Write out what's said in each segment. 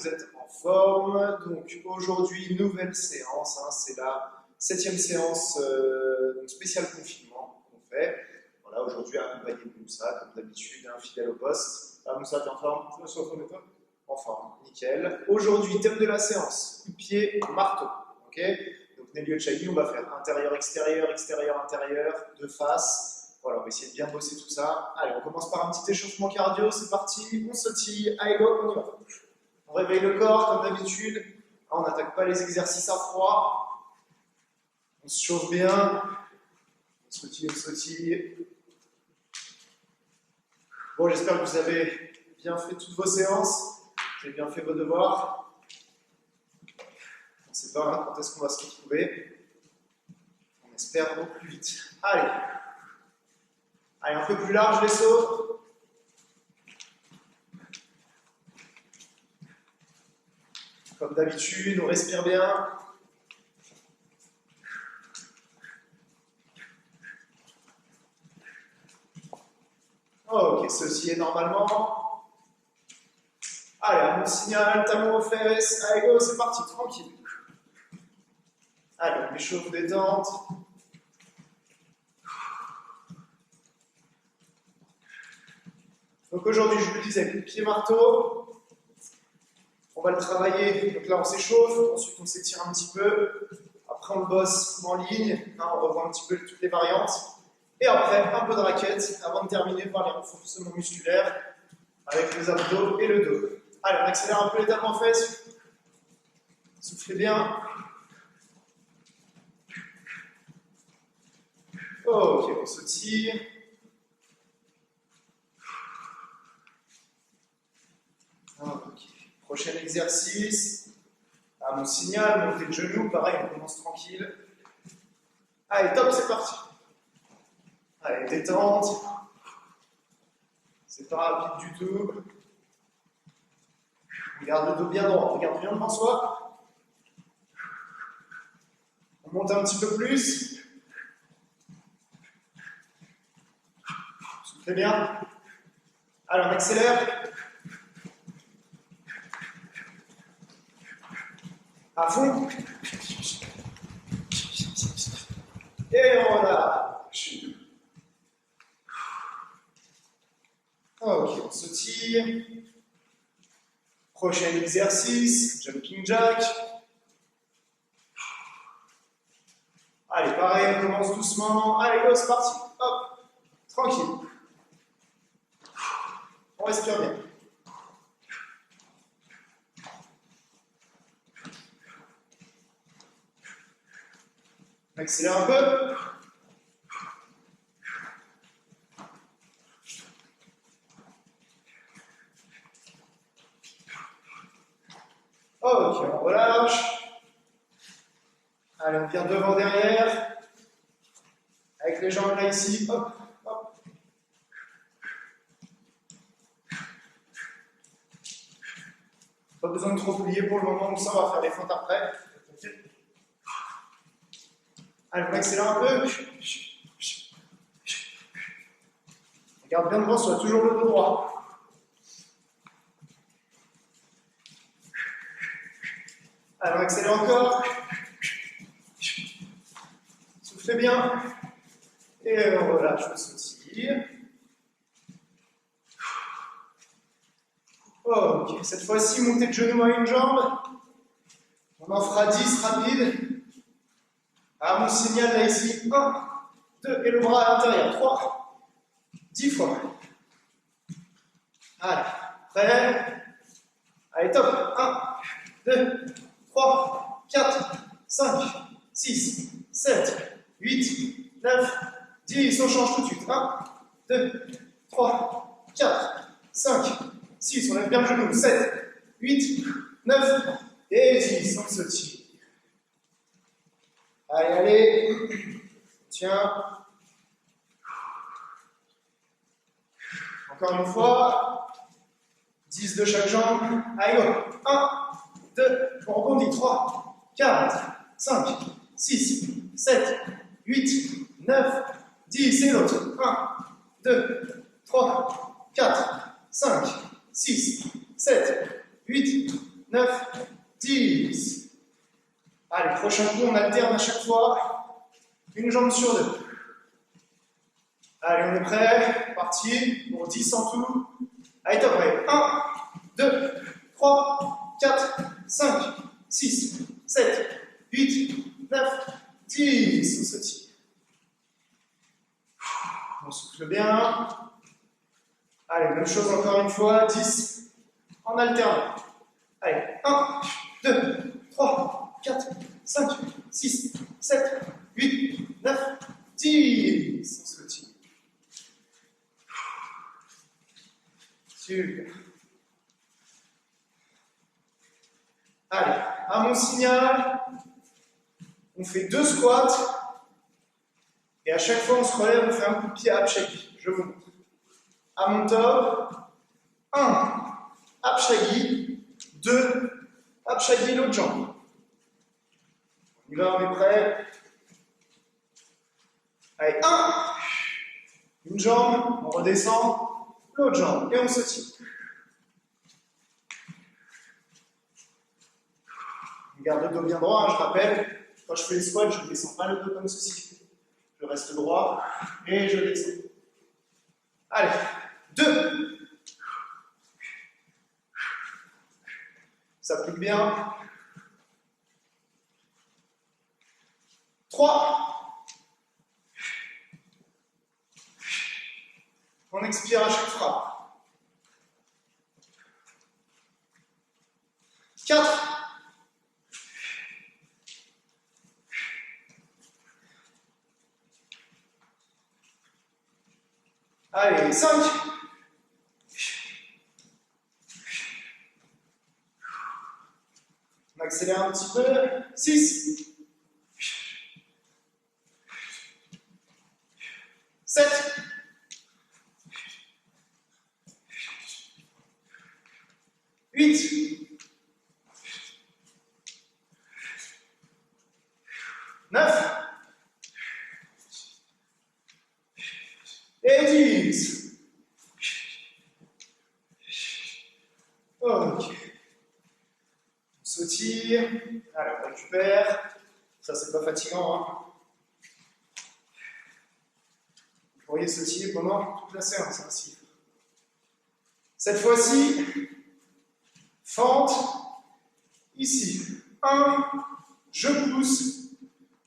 vous êtes en forme. Donc aujourd'hui, nouvelle séance, hein, c'est la 7e séance donc spéciale confinement qu'on fait. Voilà, aujourd'hui accompagné de Moussa, comme d'habitude, un fidèle au poste. Ah, Moussa, t'es en forme? En forme, nickel. Aujourd'hui, thème de la séance, coup de pied, marteau. Ok, donc Nelly Chagui, on va faire intérieur, extérieur, extérieur, intérieur, de face. Voilà, on va essayer de bien bosser tout ça. Allez, on commence par un petit échauffement cardio, c'est parti, on sautille, allez go, on y va. On réveille le corps comme d'habitude. On n'attaque pas les exercices à froid. On se chauffe bien. On sautille, on sautille. Bon, j'espère que vous avez bien fait toutes vos séances. Vous avez bien fait vos devoirs. On ne sait pas quand est-ce qu'on va se retrouver. On espère au plus vite. Allez. Allez, un peu plus large les sauts. Comme d'habitude, on respire bien. Ok, ceci est normalement. Allez, un bon signal, talon aux fesses. Allez, go, c'est parti, tranquille. Allez, on échauffe, détente. Donc aujourd'hui, je vous le disais, avec le pied marteau, on va le travailler. Donc là, on s'échauffe, ensuite on s'étire un petit peu. Après, on le bosse en ligne. Hein, on revoit un petit peu toutes les variantes. Et après, un peu de raquette avant de terminer par les renforcements musculaires avec les abdos et le dos. Allez, on accélère un peu les talons en fesses. Soufflez bien. Ok, on sautille. Ok. Prochain exercice. À mon signal, montée de genoux, pareil, on commence tranquille. Allez, top, c'est parti. Allez, détente. C'est pas rapide du tout. On garde le dos bien droit, on regarde bien devant soi. On monte un petit peu plus. Soufflez bien. Allez, on accélère. À fond. Et on relâche. Ok, on sautille. Prochain exercice, jumping jack. Allez, pareil, on commence doucement. Allez, go, c'est parti. Hop, tranquille. On respire bien. On accélère un peu. Ok, on relâche. Allez, on vient devant, derrière. Avec les jambes là, ici. Hop, hop. Pas besoin de trop plier pour le moment, donc ça, on va faire les fentes après. Allez, on accélère un peu. Regarde bien devant, soit toujours le dos droit. Allez, on accélère encore. Soufflez bien. Et on relâche, on sautille. Ok, cette fois-ci, montée de genou à une jambe. On en fera 10 rapides. À mon signal, là, ici. 1, 2, et le bras à l'intérieur. 3, 10 fois. Allez, prêt. Allez, top. 1, 2, 3, 4, 5, 6, 7, 8, 9, 10. On change tout de suite. 1, 2, 3, 4, 5, 6. On lève bien le genou. 7, 8, 9 et 10. On sautille. Allez, allez. Tiens. Encore une fois. 10 de chaque jambe. Allez, go. 1, 2, on rebondit. 3, 4, 5, 6, 7, 8, 9, 10. Et l'autre. 1, 2, 3, 4, 5, 6, 7, 8, 9, 10. Allez, prochain coup, on alterne à chaque fois. Une jambe sur deux. Allez, on est prêt. Parti. Pour 10 en tout. Allez, top. 1, 2, 3, 4, 5, 6, 7, 8, 9, 10. On se tire. On souffle bien. Allez, même chose encore une fois. 10 en alternant. Allez, 1, 2, 3, 4, 5, 6, 7, 8, 9, 10. On se tire. Super. Allez, à mon signal, on fait 2 squats. Et à chaque fois, on se relève, on fait un coup de pied à Apshagi. Je vous montre. À mon top, 1, Apshagi, 2, Apshagi, l'autre jambe. On y va, on est prêt. Allez, 1, une jambe, on redescend, l'autre jambe, et on se tire. On garde le dos bien droit, hein, je rappelle, quand je fais les squats, je ne descends pas le dos comme ceci. Je reste droit, et je descends. Allez, 2. Ça applique bien. 3. On expire à chaque frappe. 4. Allez, 5. On accélère un petit peu. 6. 7. 8. 9. Et 10. Ok. On se tire. Allez, on récupère. Ça, c'est pas fatigant, hein. Vous pourriez se tirer pendant toute la séance, ainsi. Cette fois-ci, fente, ici. 1, je pousse.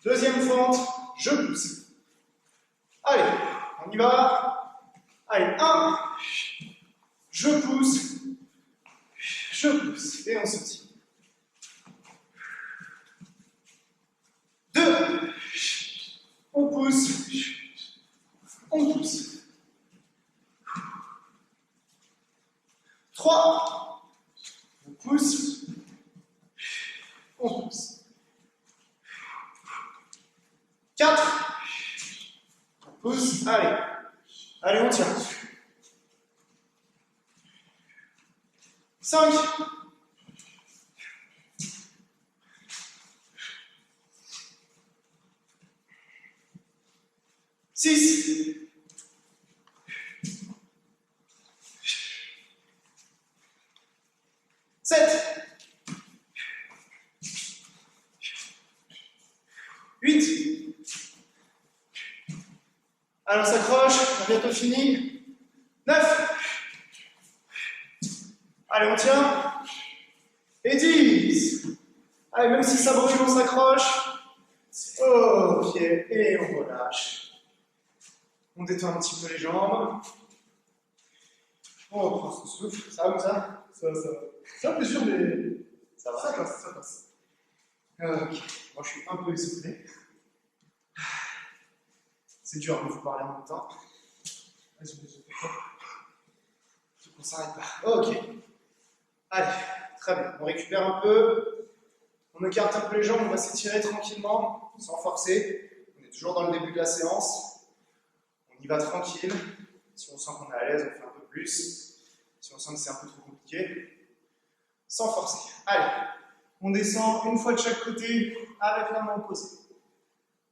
Deuxième fente, je pousse. Allez, on y va. Allez, 1, je pousse. Je pousse. Et on se tire. 2, on pousse. On pousse. 3, on pousse. On pousse. 4, on pousse. Allez. Allez, on tient. 5. 6. 7. 8. Allez, on s'accroche, on a bientôt fini. 9. Allez, on tient. Et 10. Allez, même si ça brûle, on s'accroche. Ok, et on relâche. On détend un petit peu les jambes. On reprend son souffle. Ça va comme ça? Ça va. C'est un peu sûr, mais ça va. Ça passe. Ok, moi je suis un peu essoufflé. C'est dur de vous parler en même temps. On s'arrête pas. Ok. Allez, très bien. On récupère un peu. On écarte un peu les jambes, on va s'étirer tranquillement, sans forcer. On est toujours dans le début de la séance. On y va tranquille. Si on sent qu'on est à l'aise, on fait un peu plus. Si on sent que c'est un peu trop compliqué, sans forcer. Allez, on descend une fois de chaque côté avec la main opposée.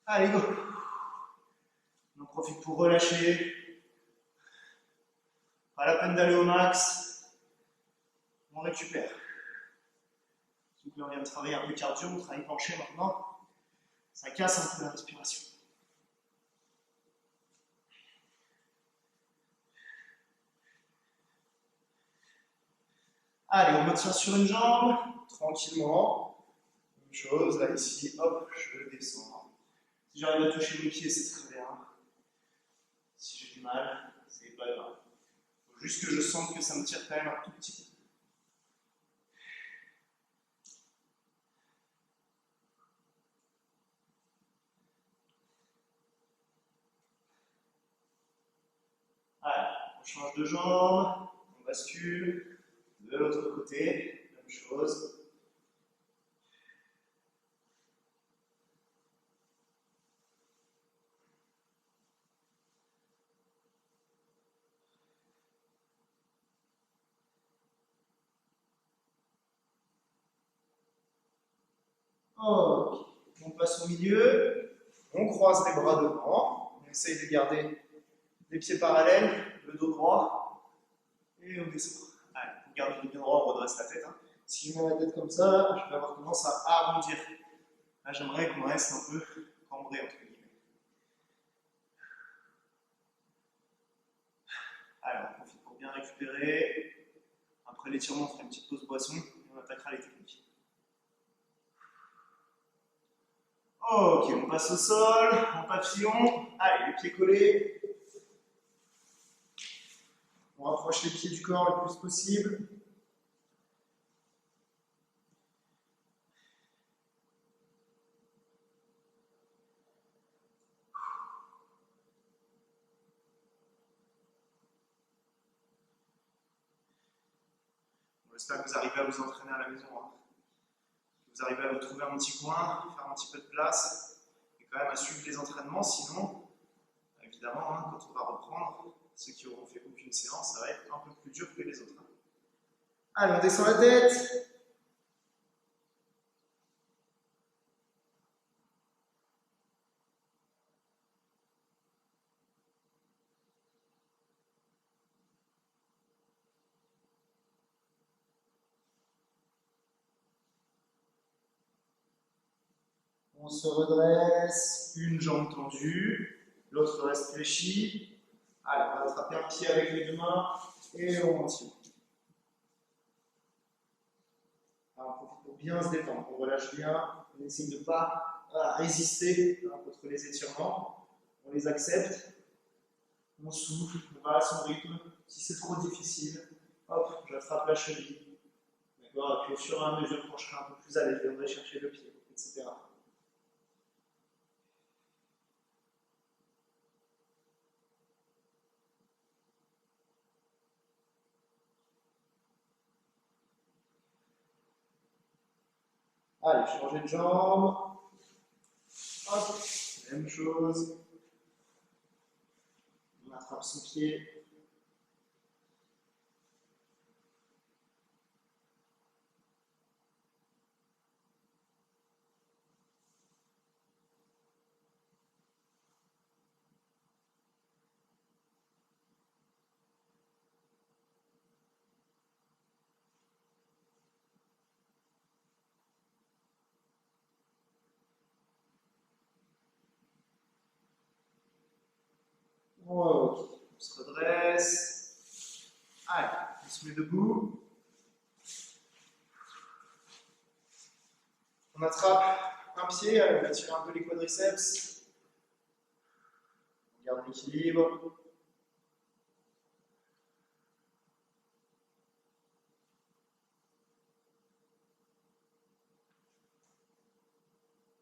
Allez, go. On en profite pour relâcher. Pas la peine d'aller au max. On récupère. là, on vient de travailler un peu cardio, on travaille penché maintenant. Ça casse un peu la respiration. Allez, on maintient sur une jambe, tranquillement. Même chose, là, ici, hop, je descends. Si j'arrive à toucher mes pieds, c'est très bien. Si j'ai du mal, c'est pas grave. Il faut juste que je sente que ça me tire quand même un tout petit peu. Allez, on change de jambe, on bascule. De l'autre côté, même chose. Ok, on passe au milieu, on croise les bras devant, on essaye de garder les pieds parallèles, le dos droit, et on descend. Allez, on garde le dos droit, on redresse la tête. Hein. Si je mets la tête comme ça, je vais avoir tendance à arrondir. Là, j'aimerais qu'on reste un peu cambré, entre guillemets. Allez, on profite pour bien récupérer. Après l'étirement, on fera une petite pause boisson et on attaquera les techniques. Ok, on passe au sol, en papillon. Allez, les pieds collés. On rapproche les pieds du corps le plus possible. J'espère que vous arrivez à vous entraîner à la maison. Hein. Vous arrivez à vous trouver un petit coin, faire un petit peu de place, et quand même à suivre les entraînements. Sinon, évidemment, hein, quand on va reprendre, ceux qui auront fait aucune séance, ça va être un peu plus dur que les autres. Allez, on descend la tête. On se redresse, une jambe tendue, l'autre reste fléchie. Allez, on va attraper un pied avec les deux mains et on maintient. Alors, on profite pour bien se détendre, on relâche bien, on essaye de ne pas résister contre les étirements, on les accepte, on souffle, on va à son rythme. Si c'est trop difficile, hop, j'attrape la cheville. D'accord. Et puis au fur et à mesure, quand je serai un peu plus à l'aise, je viendrai chercher le pied, etc. Allez, changer de jambe. Hop, même chose. On attrape son pied. Ok, on se redresse. Allez, on se met debout. On attrape un pied, allez, on va tirer un peu les quadriceps. On garde l'équilibre.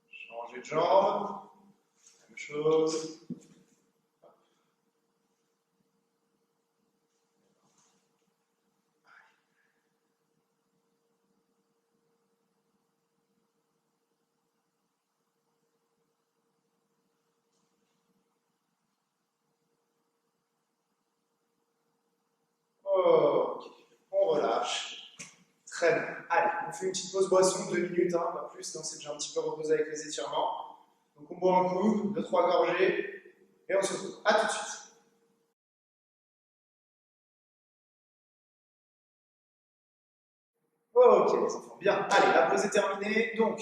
Changer de jambe. Même chose. Ok, on relâche. Très bien. Allez, on fait une petite pause boisson, 2 minutes, hein, pas plus, donc c'est déjà un petit peu reposé avec les étirements. Donc on boit un coup, 2-3 gorgées, et on se retrouve. A tout de suite. Ok, les enfants, bien. Allez, la pause est terminée. Donc,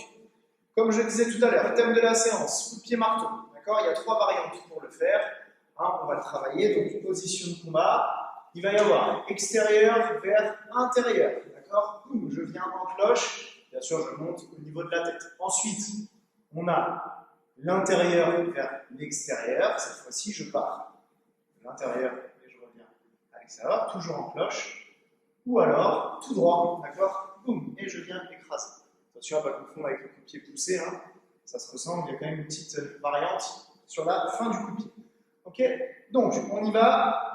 comme je disais tout à l'heure, thème de la séance, coup de pied marteau. D'accord? Il y a 3 variantes pour le faire. On va le travailler. Donc, position de combat. Il va y avoir extérieur vers intérieur. D'accord? Je viens en cloche. Bien sûr, je monte au niveau de la tête. Ensuite, on a l'intérieur vers l'extérieur. Cette fois-ci, je pars de l'intérieur et je reviens à l'extérieur, toujours en cloche. Ou alors, tout droit. D'accord? Boum, et je viens écraser. Attention à ne pas confondre avec le coup de pied poussé. Ça se ressemble, il y a quand même une petite variante sur la fin du coup de pied. Ok? Donc, on y va.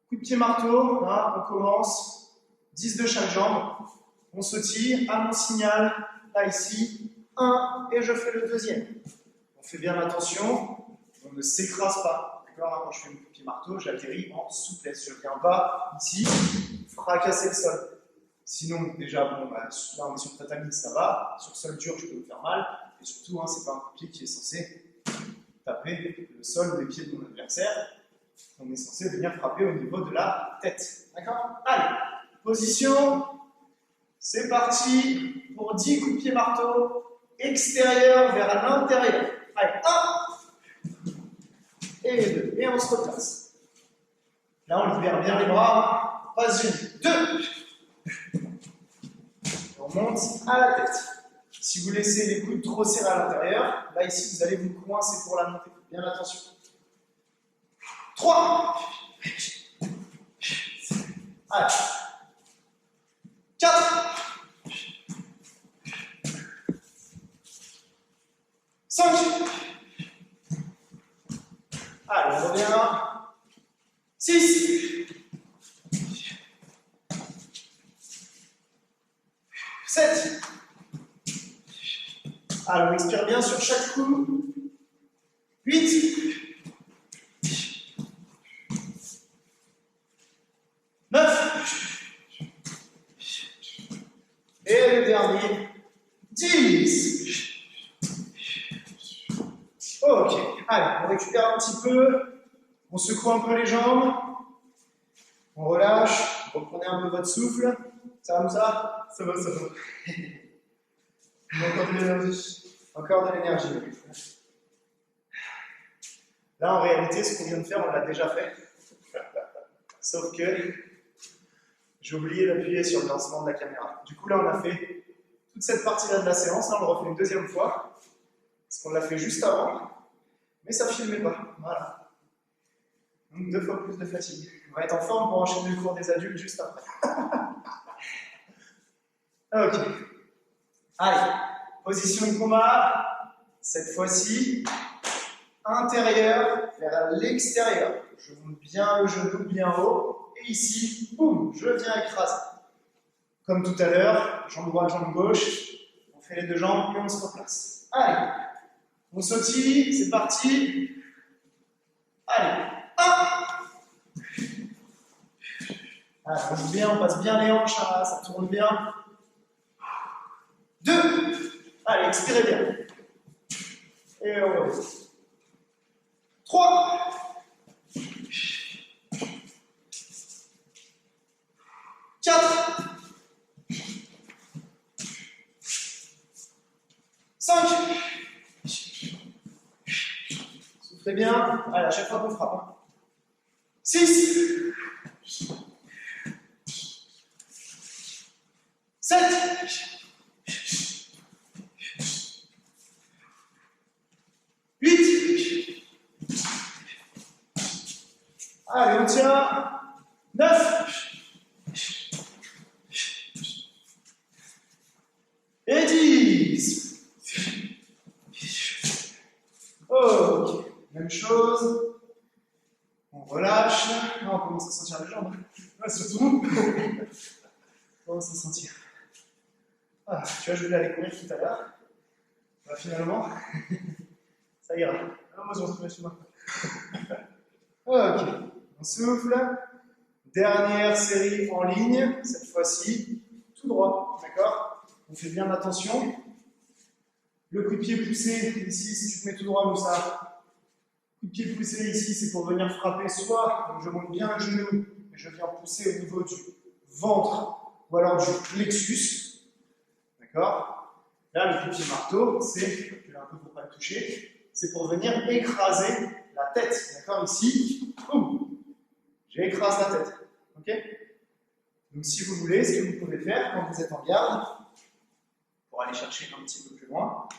Coup de pied marteau, on commence, 10 de chaque jambe, on se tire, à mon signal, là ici, 1, et je fais le deuxième. On fait bien attention, on ne s'écrase pas, d'accord? Quand je fais mon coup de pied marteau, j'atterris en souplesse, je ne viens pas ici, fracasser le sol. Sinon, déjà, bon, là on est sur tatami, ça va, sur sol dur, je peux me faire mal, et surtout, c'est pas un coup de pied qui est censé taper le sol ou les pieds de mon adversaire. On est censé venir frapper au niveau de la tête. D'accord? Allez, position. C'est parti pour 10 coups de pied marteau. Extérieur vers l'intérieur. Allez, 1 et 2. Et on se replace. Là, on libère bien les bras. Pas une, 2. On monte à la tête. Si vous laissez les coudes trop serrés à l'intérieur, là, ici, vous allez vous coincer pour la montée. Bien attention. 3. Allez. 4. 5. Allez, on revient. 6. 7. Allez, on expire bien sur chaque coup. 8. 9. Et le dernier. 10. Ok. Allez, on récupère un petit peu. On secoue un peu les jambes. On relâche. Reprenez un peu votre souffle. Ça va comme ça? Ça va, ça va. Encore de l'énergie. Encore de l'énergie. Là, en réalité, ce qu'on vient de faire, on l'a déjà fait. Sauf que j'ai oublié d'appuyer sur le lancement de la caméra. Du coup, là, on a fait toute cette partie-là de la séance. Là, on le refait une deuxième fois. Parce qu'on l'a fait juste avant. Mais ça ne filmait pas. Voilà. Donc, 2 fois plus de fatigue. On va être en forme pour enchaîner le cours des adultes juste après. Ok. Allez. Position de combat. Cette fois-ci, intérieur vers l'extérieur. Je monte bien le genou, bien haut. Et ici, boum, je viens écraser. Comme tout à l'heure, jambe droite, jambe gauche. On fait les 2 jambes et on se replace. Allez. On sautille, c'est parti. Allez. 1. Allez, on bouge bien, on passe bien les hanches, ça tourne bien. 2. Allez, expirez bien. Et on revient. 3. 4. 5. Soufflez bien. Allez, à chaque fois qu'on frappe. 6. 7. 8. Allez, on tient. 9. Et 10. Ok. Même chose. On relâche. On commence à sentir les jambes. Ouais, surtout. On commence à sentir. Ah, tu vois, je voulais aller courir tout à l'heure. Bah, finalement, ça ira. Alors, moi, je retrouve chez moi. Ok. On souffle. Dernière série en ligne. Cette fois-ci, tout droit. D'accord? On fait bien attention. Le coup de pied poussé, ici, si tu te mets tout droit, Moussa. Coup de pied poussé ici, c'est pour venir frapper soit, donc je monte bien le genou, et je viens pousser au niveau du ventre ou alors du plexus. D'accord? Là, le pied marteau, c'est, je vais reculer un peu pour ne pas le toucher, c'est pour venir écraser la tête. D'accord? Ici, boum, j'écrase la tête. Ok? Donc, si vous voulez, ce que vous pouvez faire quand vous êtes en garde, pour aller chercher un petit peu plus loin,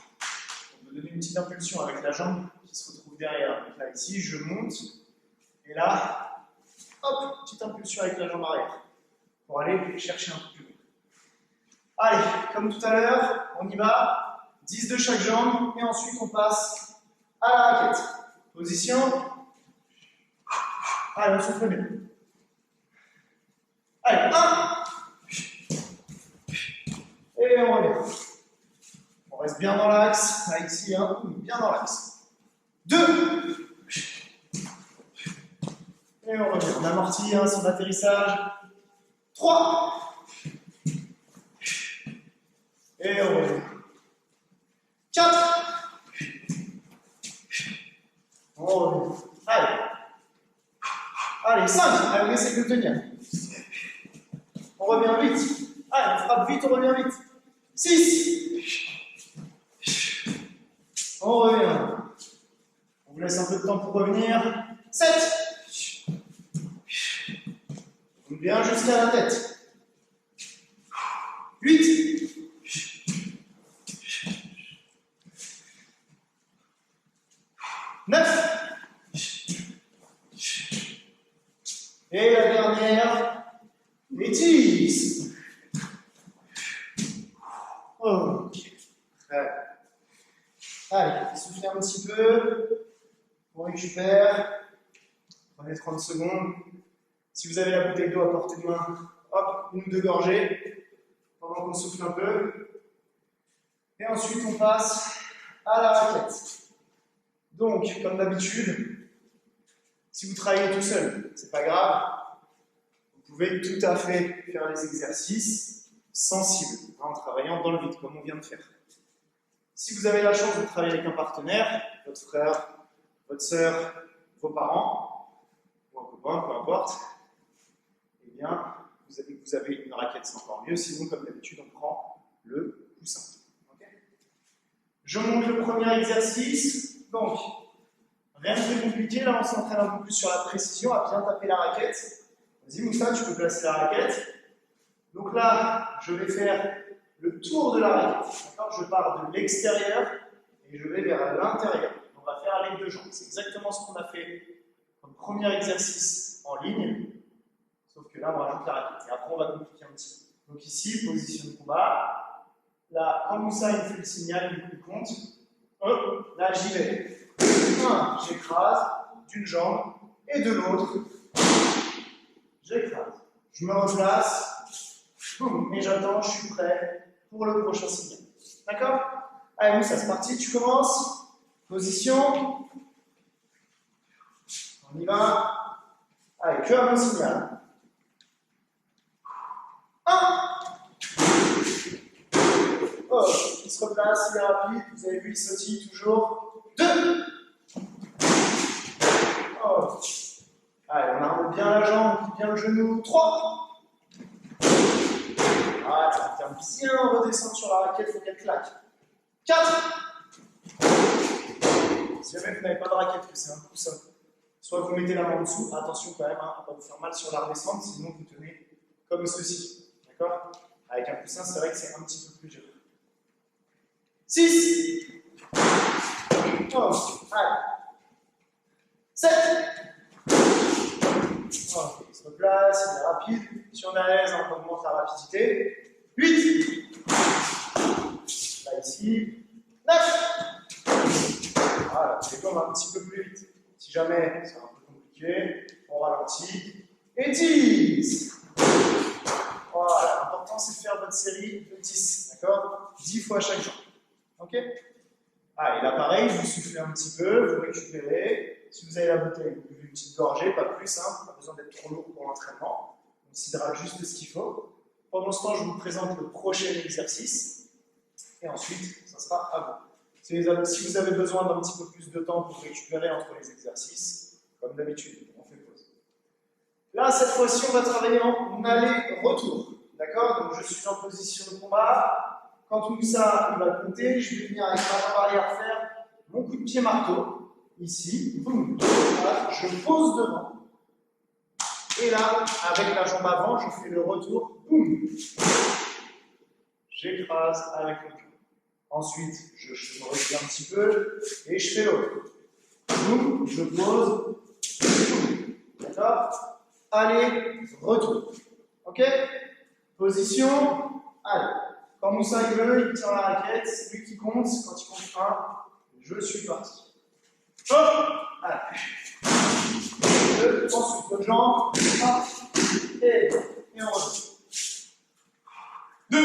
on me donner une petite impulsion avec la jambe qui se retrouve derrière. Donc là, ici, je monte, et là, hop, petite impulsion avec la jambe arrière, pour aller chercher un peu plus loin. Allez, comme tout à l'heure, on y va, 10 de chaque jambe, et ensuite on passe à la raquette. Position. Allez, on souffle bien. Allez, 1. Et on revient. On reste bien dans l'axe. Là, ici, hein, bien dans l'axe. 2. Et on revient. On amortit hein, son atterrissage. 3. Et on revient. 4. On revient. Allez. Allez, 5. Allez, on essaie de tenir. On revient vite. Allez, on frappe vite, on revient vite. 6. On revient. On vous laisse un peu de temps pour revenir. 7. On vient jusqu'à la tête. 8. 9. Et la dernière, et 10. Ok. Allez, soufflez un petit peu. On récupère. Prenez 30 secondes. Si vous avez la bouteille d'eau à portée de main, hop, une ou deux gorgées pendant qu'on souffle un peu. Et ensuite, on passe à la raquette. Donc, comme d'habitude, si vous travaillez tout seul, c'est pas grave. Vous pouvez tout à fait faire les exercices sans cible, en travaillant dans le vide, comme on vient de faire. Si vous avez la chance de travailler avec un partenaire, votre frère, votre sœur, vos parents, ou un copain, peu importe, eh bien, vous avez une raquette, c'est encore mieux. Sinon, comme d'habitude, on prend le coussin. Okay. Je montre le premier exercice. Donc, rien de très compliqué. Là, on s'entraîne un peu plus sur la précision, à bien taper la raquette. Vas-y, Moussa, tu peux placer la raquette. Donc là, je vais faire le tour de la raquette. Je pars de l'extérieur et je vais vers l'intérieur. On va faire les deux jambes. C'est exactement ce qu'on a fait comme premier exercice en ligne. Sauf que là, on rajoute la raquette. Et après, on va compliquer un petit peu. Donc ici, position de combat. Là, quand Moussa il fait le signal, il compte. Hop, là, j'y vais. 1, j'écrase d'une jambe et de l'autre. J'écrase. Je me replace. Boum, et j'attends, je suis prêt pour le prochain signal. D'accord? Allez, Moussa, c'est parti, tu commences. Position. On y va. Allez, que un signal. 1. Oh, il se replace, il est rapide. Vous avez vu, il sautille toujours. 2. Oh. Allez, on arme bien la jambe, bien le genou. 3. Ah, ça va faire bien redescendre sur la raquette, il faut qu'elle claque. 4. Si jamais vous n'avez pas de raquette, que c'est un coussin, soit vous mettez la main en dessous, attention quand même, hein, à ne pas vous faire mal sur la redescente, sinon vous tenez comme ceci. D'accord? Avec un coussin, c'est vrai que c'est un petit peu plus dur. 6. Oh, allez. 7. Oh, il se replace, il est rapide. Si on est à l'aise, on augmente la rapidité. 8. Là, ici. 9. Voilà, c'est comme un petit peu plus vite. Si jamais c'est un peu compliqué, on ralentit. Et 10. Voilà, l'important c'est de faire votre série de 10, d'accord? 10 fois chaque jambe. Ok? Allez, là pareil, vous soufflez un petit peu, vous récupérez. Si vous avez la bouteille, vous buvez une petite gorgée, pas plus, hein, pas besoin d'être trop lourd pour l'entraînement. On s'hydrate juste ce qu'il faut. Pendant ce temps, je vous présente le prochain exercice. Et ensuite, ça sera à vous. Si vous avez besoin d'un petit peu plus de temps pour récupérer entre les exercices, comme d'habitude, on fait pause. Là, cette fois-ci, on va travailler en aller-retour. D'accord? Donc je suis en position de combat. Quand Moussa il va compter, je vais venir avec ma jambe arrière faire mon coup de pied marteau. Ici, boum. Voilà, je pose devant. Et là, avec la jambe avant, je fais le retour. Boum. J'écrase avec le pied. Ensuite, je me retire un petit peu et je fais l'autre. Boum, je pose. Boum. D'accord? Allez, retour. Ok? Position. Allez. Quand Moussa il veut, il tire la raquette. C'est lui qui compte. Quand il compte 1, je suis parti. Hop! Allez. 2, ensuite, l'autre jambe. 1, et on revient. 2.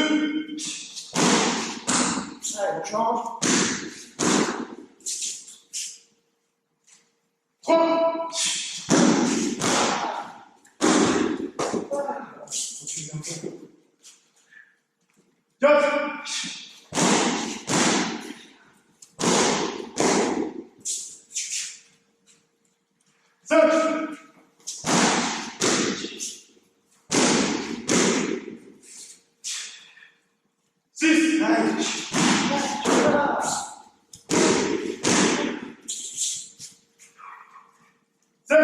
Allez, on change. 3. Continue un peu. 4. 5. 6. Allez. 7.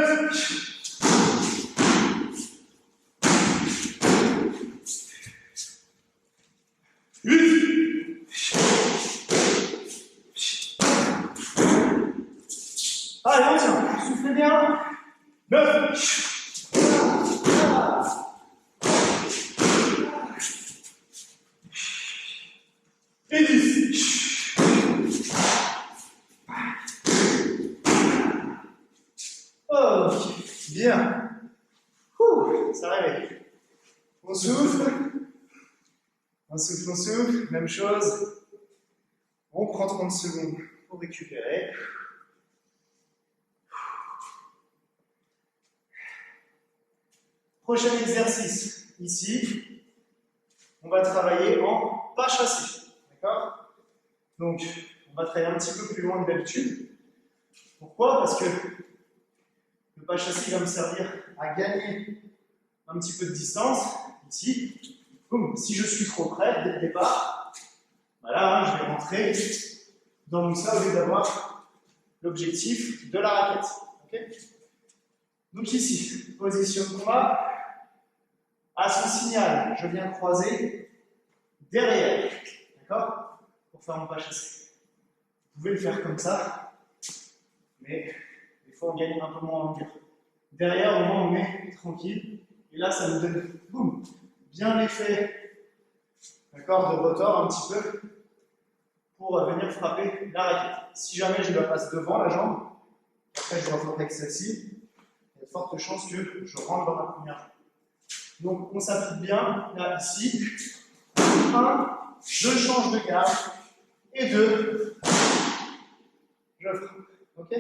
8. Allez, on tient. Soufflez bien. 9. Et 10. Ok, bien. Ça réveille. On souffle. On souffle, on souffle. Même chose. On prend 30 secondes pour récupérer. Prochain exercice. Ici, on va travailler en pas chassé. D'accord? Donc, on va travailler un petit peu plus loin que d'habitude. Pourquoi? Parce que le pas chassé va me servir à gagner un petit peu de distance. Ici, boum, si je suis trop près dès le départ, voilà, je vais rentrer dans Moussa au lieu d'avoir l'objectif de la raquette. Okay? Donc ici, position de combat. À son signal, je viens croiser derrière. D'accord? Pour faire mon pas chassé. Vous pouvez le faire comme ça, mais des fois on gagne un peu moins en longueur. Derrière, au moins on est tranquille. Et là, ça nous donne boum, bien l'effet, d'accord, de rotor un petit peu pour venir frapper la raquette. Si jamais je la passe devant la jambe, après je dois frapper avec celle-ci, il y a de fortes chances que je rentre dans ma première jambe. Donc on s'applique bien, là, ici. 1, je change de garde. Et 2, je frappe. Ok?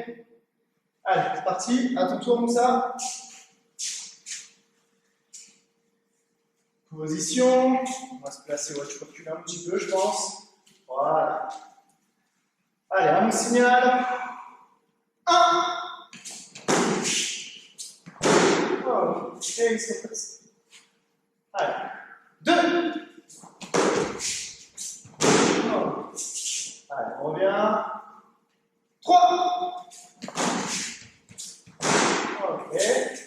Allez, c'est parti. À ton tour, Moussa. Position. On va se placer. Ouais, tu peux reculer un petit peu, je pense. Voilà. Allez, à mon signal. 1. Oh, et il se passe. Allez. 2. Oh. Allez, on revient. 3. Ok.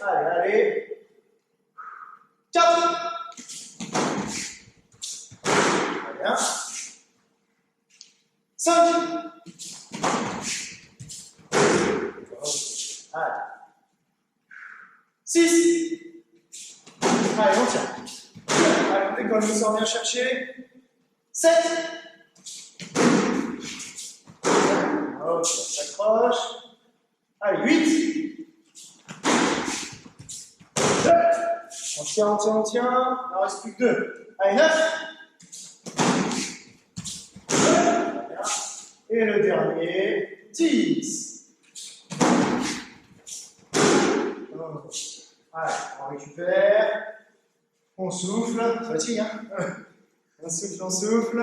Allez. 4. Très bien. 5. Allez. 6. Allez, on tient. Allez, on décolle, on s'en vient chercher. 7. Ok, on s'accroche. Allez, 8. 7. On tient. Il n'en reste plus que 2. Allez, 9. Et le dernier, 10. Allez, on récupère. On souffle. Ça fatigue, hein? On souffle.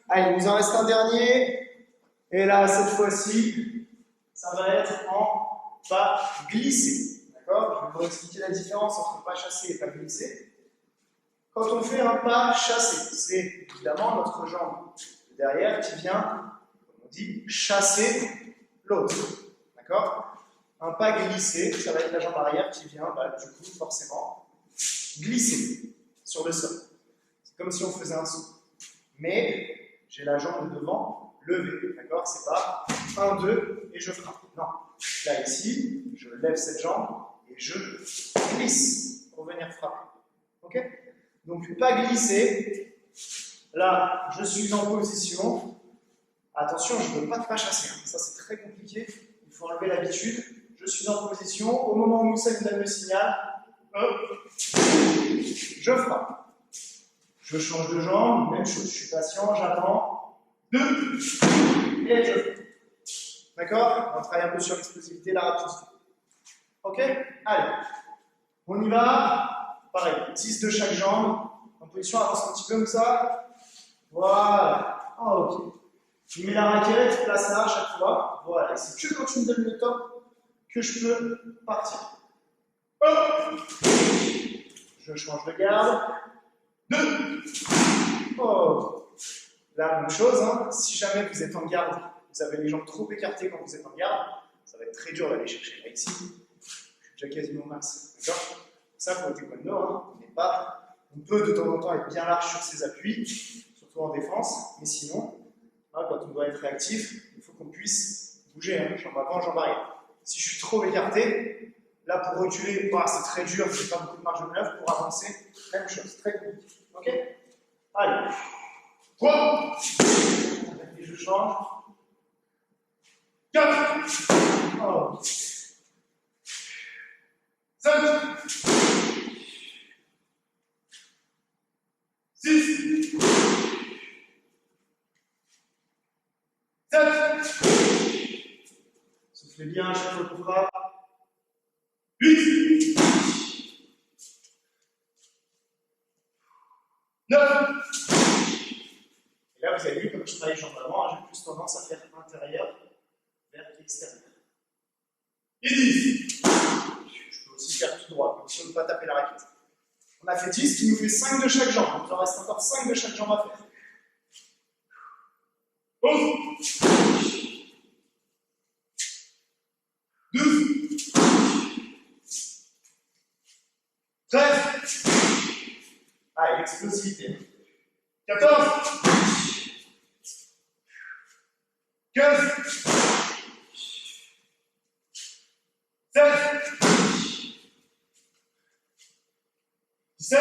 Allez, il nous en reste un dernier. Et là, cette fois-ci, ça va être en pas glissé. D'accord? Je vais vous expliquer la différence entre pas chassé et pas glissé. Quand on fait un pas chassé, c'est évidemment notre jambe derrière qui vient, comme on dit, chasser l'autre. D'accord? Un pas glissé, ça va être la jambe arrière qui vient, du coup, forcément, glisser sur le sol. C'est comme si on faisait un saut. Mais j'ai la jambe de devant levée, d'accord? C'est pas 1, 2 et je frappe. Non. Là, ici, je lève cette jambe et je glisse pour venir frapper. Ok? Donc, pas glisser. Là, je suis en position. Attention, je ne veux pas de pas chasser. Ça, c'est très compliqué. Il faut enlever l'habitude. Je suis en position. Au moment où Moussa me donne le signal, hop, je frappe. Je change de jambe, même chose. Je suis patient, j'attends. 2, et je frappe. D'accord? On travaille un peu sur l'explosivité, la rapidité. Ok? Allez. On y va. Pareil, 10 de chaque jambe. En position, avance un petit peu comme ça. Voilà. Ok. Je mets la raquette, place là à chaque fois. Voilà. Et c'est que quand tu me donnes le top que je peux partir. Hop. Je change de garde. 2. Oh. La même chose, hein. Si jamais vous êtes en garde, vous avez les jambes trop écartées quand vous êtes en garde, ça va être très dur d'aller chercher. Là, ici, je suis déjà quasiment au max. D'accord? Ça, pour le taekwondo, hein, on peut de temps en temps être bien large sur ses appuis, surtout en défense, mais sinon, là, quand on doit être réactif, il faut qu'on puisse bouger, hein, jambe avant, jambe arrière. Si je suis trop écarté, là, pour reculer, c'est très dur, je n'ai pas beaucoup de marge de manœuvre. Pour avancer, même chose, très compliqué. Ok? Allez. 3. Et je change. 4. Oh. 5. 6. 7. Soufflez bien à chaque fois qu'on frappe. 8. 9. Et là, vous avez vu, comme je travaille jambes avant, j'ai plus tendance à faire intérieur vers extérieur. Et 10. Je peux aussi faire tout droit, comme si on ne veut pas taper la raquette. On a fait 10, qui nous fait 5 de chaque jambe. Il nous en reste encore 5 de chaque jambe à faire. 11. 12. 13. Ah, et l'explosivité. 14. 15. 16. 17.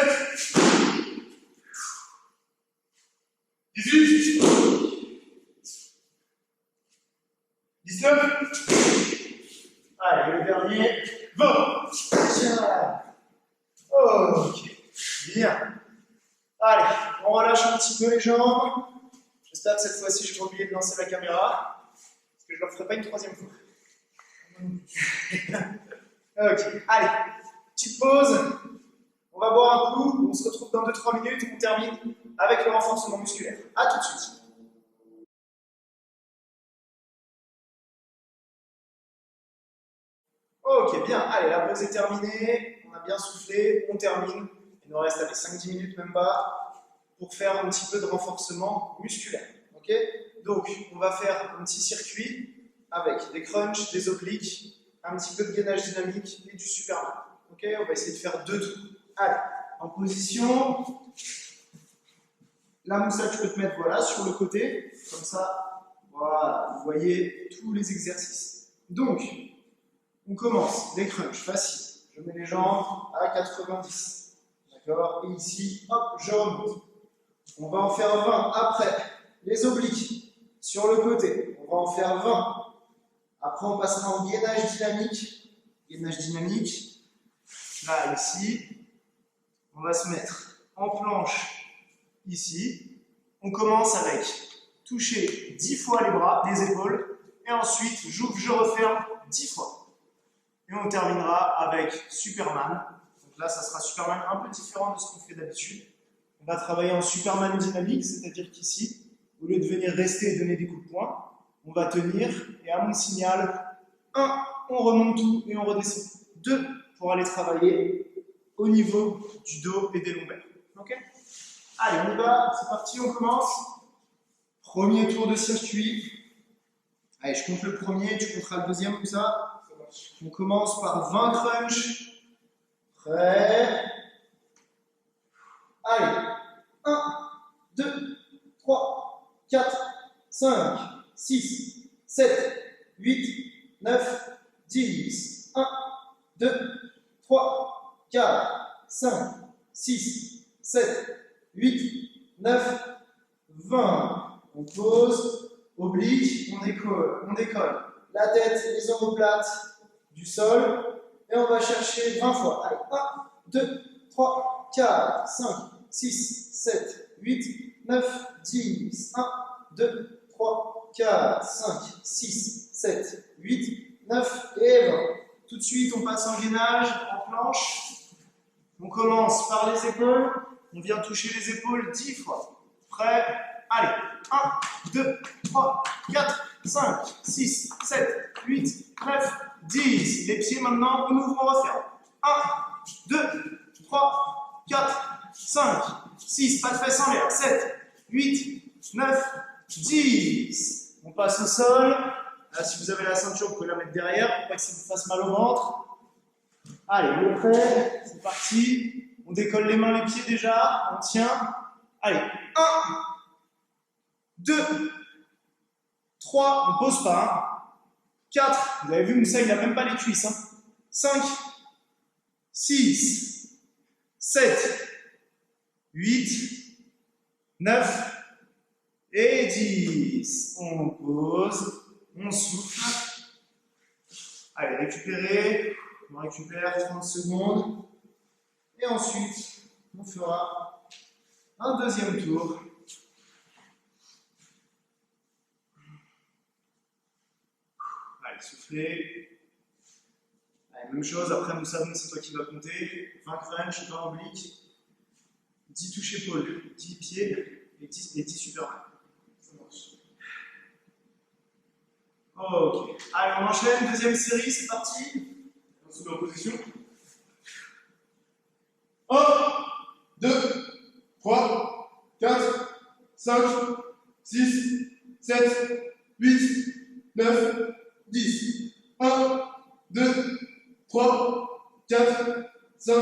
18. 19. Allez, le dernier. 20. Tiens. Ok. Bien. Allez, on relâche un petit peu les jambes. J'espère que cette fois-ci, je vais pas oublier de lancer la caméra. Parce que je ne le ferai pas une troisième fois. Ok. Allez, petite pause. On va boire un coup. On se retrouve dans 2-3 minutes. On termine avec le renforcement musculaire. A tout de suite. Ok, bien. Allez, la pause est terminée. On a bien soufflé. On termine. Il nous reste 5-10 minutes, même pas, pour faire un petit peu de renforcement musculaire. Ok? Donc, on va faire un petit circuit avec des crunchs, des obliques, un petit peu de gainage dynamique et du Superman. Ok? On va essayer de faire 2 tours. Allez, en position. Là, Moussa, tu peux te mettre voilà, sur le côté. Comme ça, voilà, vous voyez tous les exercices. Donc, on commence, des crunchs, facile. Je mets les jambes à 90. D'accord? Et ici, hop, je remonte. On va en faire 20 après. Les obliques, sur le côté. On va en faire 20. Après, on passera en gainage dynamique. Gainage dynamique. Là, ici. On va se mettre en planche, ici. On commence avec toucher 10 fois les bras, les épaules. Et ensuite, j'ouvre, je referme 10 fois. Et on terminera avec Superman. Donc là, ça sera Superman un peu différent de ce qu'on fait d'habitude. On va travailler en Superman dynamique, c'est-à-dire qu'ici, au lieu de venir rester et donner des coups de poing, on va tenir et à mon signal, 1, on remonte tout et on redescend. 2, pour aller travailler au niveau du dos et des lombaires. Ok ? Allez, on y va, c'est parti, on commence. Premier tour de circuit. Allez, je compte le premier, tu compteras le deuxième comme ça. On commence par 20 crunch. Prêt. Allez, 1, 2, 3, 4, 5, 6, 7, 8, 9, 10. 1, 2, 3, 4, 5, 6, 7, 8, 9, 20. On pose, oblique, on décolle la tête, les omoplates du sol et on va chercher 20 fois. Allez, 1, 2, 3, 4, 5, 6, 7, 8, 9, 10. 1, 2, 3, 4, 5, 6, 7, 8, 9 et 20. Tout de suite, on passe en gainage, en planche. On commence par les épaules. On vient toucher les épaules 10 fois. Prêt? Allez, 1, 2, 3, 4, 5, 6, 7, 8, 9, 10. Les pieds maintenant, on ouvre, on referme. 1, 2, 3, 4, 5, 6, pas de fesses en l'air. 7, 8, 9, 10. On passe au sol. Là, si vous avez la ceinture, vous pouvez la mettre derrière pour pas que ça vous fasse mal au ventre. Allez, on est prêt, c'est parti. On décolle les mains, les pieds déjà. On tient. Allez, 1, 2, 3, on ne pose pas. 4, vous avez vu, Moussa, il n'a même pas les cuisses. 5, 6, 7, 8, 9 et 10. On pose, on souffle. Allez, récupérez. On récupère 30 secondes. Et ensuite, on fera un deuxième tour. Allez, soufflez. Allez, même chose, après Moussa, c'est toi qui vas compter. 20 crunch, 20 obliques, 10 touches épaules, 10 pieds et 10 Superman. Ça marche. Ok. Allez, on enchaîne, deuxième série, c'est parti. On se met en position. 1, 2, 3, 4, 5, 6, 7, 8, 9, 10. 1, 2, 3, 4, 5,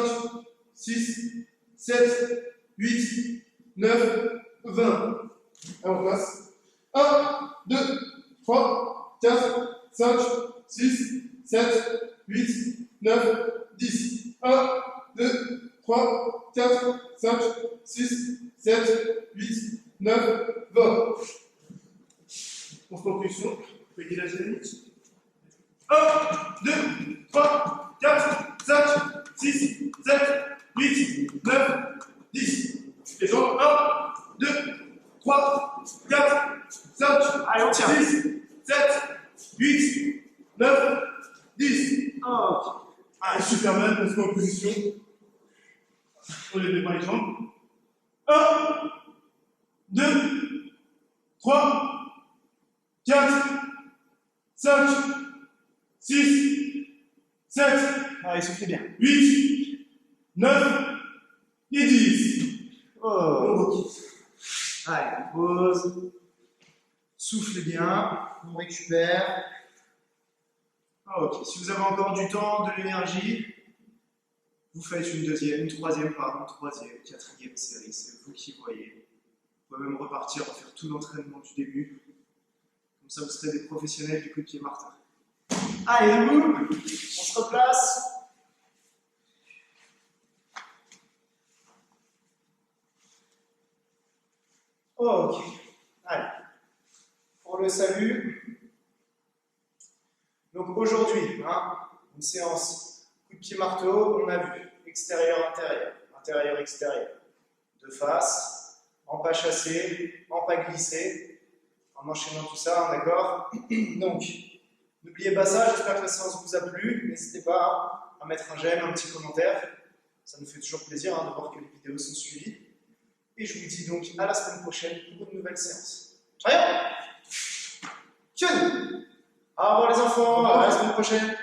6, 7, 8, 9, 20. Et on passe. 1, 2, 3, 4, 5, 6, 7, 8, 9, 10. 1, 2, 3, 4, 5, 6, 7, 8, 9, 20. On se compulsion. Vous pouvez dire la générique. 1, 2, 3, 4, 5, 6, 7, 8, 9, 10. Les jambes. 1, 2, 3, 4, 5, allez, on tient. 6, 7, 8, 9, 10. Ok. Allez, Superman, on se met en position. On les met par les jambes. 1, 2, 3, 4, 5, 6, 7, allez, soufflez bien. 8, 9 et 10. Oh. Allez, on pose. Soufflez bien. On récupère. Ok, si vous avez encore du temps, de l'énergie, vous faites une deuxième, une troisième, quatrième série, c'est vous qui voyez. Vous pouvez même repartir, refaire tout l'entraînement du début. Comme ça, vous serez des professionnels du coup de pied marteau. Allez, debout, on se replace. Ok, allez, pour le salut. Donc aujourd'hui, une séance coup de pied marteau, on a vu extérieur-intérieur, intérieur-extérieur, de face, en pas chassé, en pas glissé, en enchaînant tout ça, d'accord? Donc, n'oubliez pas ça, j'espère que la séance vous a plu, n'hésitez pas à mettre un j'aime, un petit commentaire, ça nous fait toujours plaisir de voir que les vidéos sont suivies, et je vous dis donc à la semaine prochaine pour une nouvelle séance. Ciao! Au revoir les enfants, à la semaine prochaine.